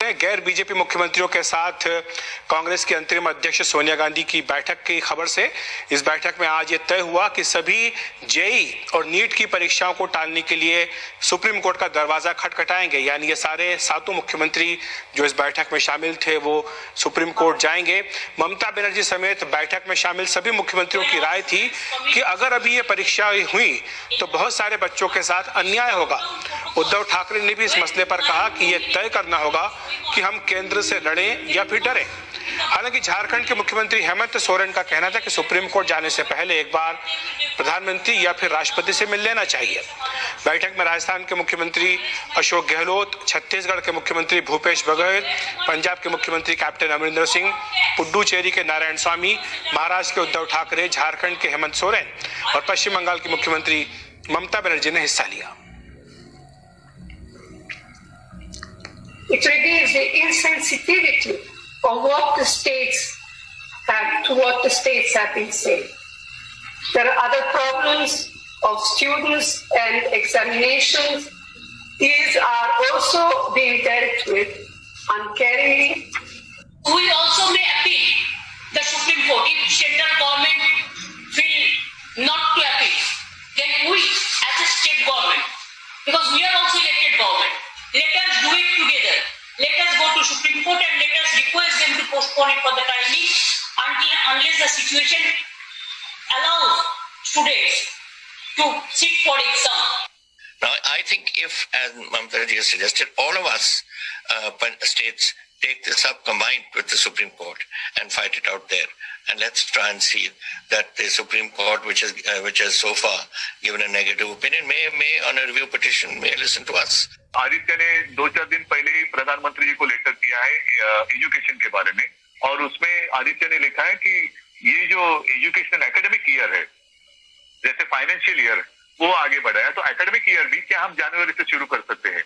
गैर बीजेपी मुख्यमंत्रियों के साथ कांग्रेस की अंतरिम अध्यक्ष सोनिया गांधी की बैठक की खबर से इस बैठक में आज ये तय हुआ कि सभी जेई और नीट की परीक्षाओं को टालने के लिए सुप्रीम कोर्ट का दरवाजा खटखटाएंगे। यानी ये सारे सातों मुख्यमंत्री जो इस बैठक में शामिल थे वो सुप्रीम कोर्ट जाएंगे। ममता बनर्जी समेत बैठक में शामिल सभी मुख्यमंत्रियों की राय थी कि अगर अभी ये परीक्षा हुई तो बहुत सारे बच्चों के साथ अन्याय होगा। उद्धव ठाकरे ने भी इस मसले पर कहा कि ये तय करना होगा कि हम केंद्र से लड़ें या फिर डरें। हालांकि झारखंड के मुख्यमंत्री हेमंत सोरेन का कहना था कि सुप्रीम कोर्ट जाने से पहले एक बार प्रधानमंत्री या फिर राष्ट्रपति से मिल लेना चाहिए। बैठक में राजस्थान के मुख्यमंत्री अशोक गहलोत, छत्तीसगढ़ के मुख्यमंत्री भूपेश बघेल, पंजाब के मुख्यमंत्री कैप्टन अमरिंदर सिंह, पुडुचेरी के नारायण स्वामी, महाराष्ट्र के उद्धव ठाकरे, झारखंड के हेमंत सोरेन और पश्चिम बंगाल की मुख्यमंत्री ममता बनर्जी ने हिस्सा लिया। It reveals the insensitivity of what the states have been saying. There are other problems of students and examinations. These are also being dealt with uncaringly. We also may appeal the Supreme Court. If central government feel not to appeal, then we as a state government, because we are also elected government, let us do it together. Let us go to Supreme Court and let us request them to postpone it for the time being unless the situation allows students to sit for exam. Now, I think if, as Mamata ji has suggested, all of us states take this up combined with the Supreme Court and fight it out there. And let's try and see that the Supreme Court, which has so far given a negative opinion, may on a review petition, may listen to us. Aditya ने 2-4 दिन पहले ही प्रधानमंत्री जी को letter किया है education के बारे में, और उसमें आदित्य ने लिखा है कि ये जो एजुकेशन एकेडमिक ईयर है, जैसे फाइनेंशियल ईयर वो आगे बढ़ा है, तो एकेडमिक ईयर भी क्या हम जनवरी से शुरू कर सकते हैं।